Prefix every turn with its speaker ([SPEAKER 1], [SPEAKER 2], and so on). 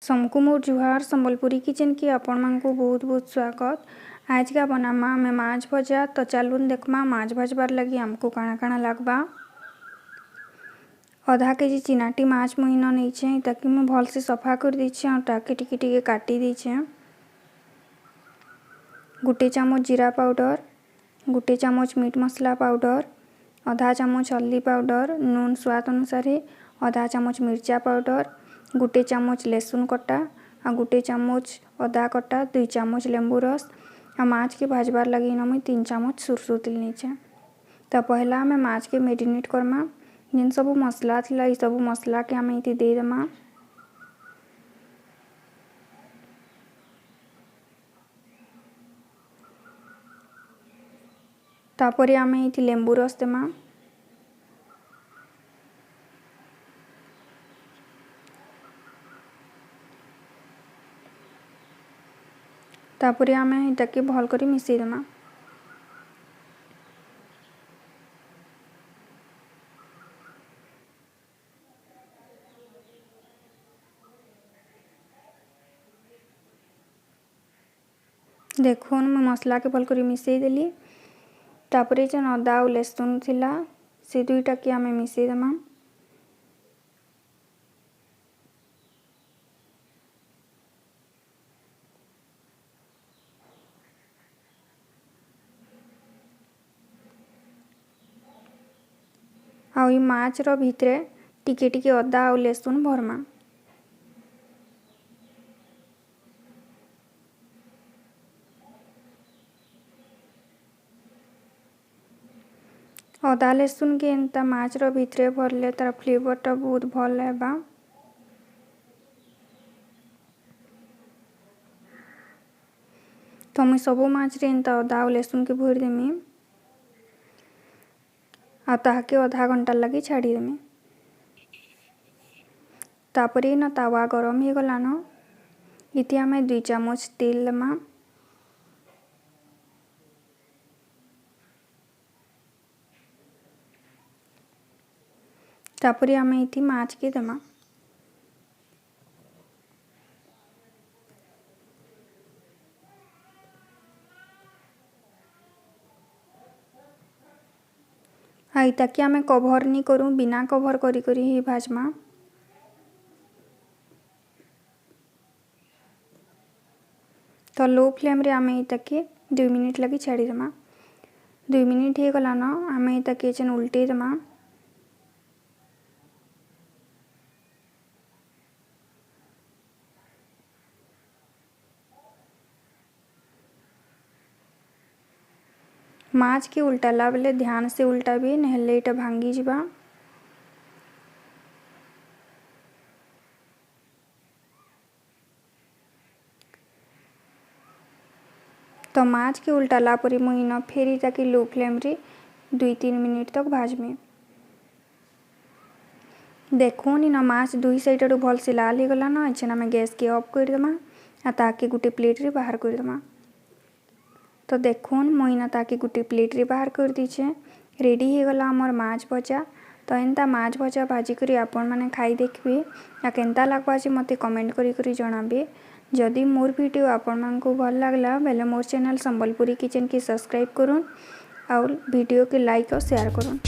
[SPEAKER 1] सबको मोर जुहार संबलपुरी किचन की आपण मान को बहुत बहुत स्वागत। आज का बनामा हमें माछ भजा। तो चलून देखमा माछ भजबार लगी हमको काଣା काଣା लगबा। आधा केजी चिनाटी माछ मुई न नहीं ताकि मैं भल से सफा कर दीचे और टाके टिके टिके काटी दीचे। गोटे चामच जीरा पाउडर, गोटे चामच मीट मसला पाउडर, आधा चामच हल्दी पाउडर, नून स्वाद अनुसार, आधा चामच मिर्चा पाउडर, गोटे चामच लहसुन कटा आ गोटे चामच अदा कटा, 2 चामच लेंबू रस आ माछ के भाजबार लगी न मुई 3 चामच सुरसो तेल नीचे। तो पहला हमें माछ के मेरिनेट करमा। जिन सब मसला थिला ई सब मसला के हमें इति दे देमा। तापरे हमें इति लेंबू रस देमा। तापरे हमें इटाके भल करी मिसई देमा। देखो मैं मसला के भल करी मिसई देली। तापरे जन अदा और लहसुन थिला से दुईटा के हमें मिसई देमा। आ ई माछ रो भितरे टिके टिके अदा और लहसुन भरमा। अदा लहसुन के एंता माछ रो भितरे भरले तार फ्लेवरटा बहुत भल हेबा। तो मुई सबो माछ रे एंता अदा और लहसुन के भर देमी आ ताहाके आधा घंटा लगी छाड़ी देमी। तापरे न तावा गरम हो गलान इति हमें 2 चामच तेल देमा। तापरे हमें इति माछ के देमा। आई ताकि हमें कवर नहीं करूँ, बिना कवर करी करी ही भाजमा। तो लो फ्लेम रे हमें इताके 2 मिनिट लगी छाड़ी देमा। 2 मिनिट हो गलान हमें इताके जन उल्टे देमा। माछ के उल्टाला बेले ध्यान से उल्टा भी नहेले इटा भांगी जीवा। तो माछ के उल्टाला परी मुई न फेरी ताकि लो फ्लेम रे 2-3 मिनिट तक भाजमी। देखो नी न माछ दुई साइड रू भल से लाल हो गला न। इछन हमें गैस के ऑफ कर देमा आ ताके गोटे प्लेट रे बाहर कर देमा। तो देखो मुई न ताके गोटे प्लेट रे बाहर कर दीचे। रेडी हो गला हमर माछ भजा। तो एंता माछ भजा भाजी करी आपण माने खाई देखबे या केंता लागबा जे मते कमेंट करी करी जणाबे। जदि मोर वीडियो आपण मान को भल लागला बेले मोर चैनल संबलपुरी किचन की सब्सक्राइब करूँ और वीडियो के लाइक और शेयर करूँ।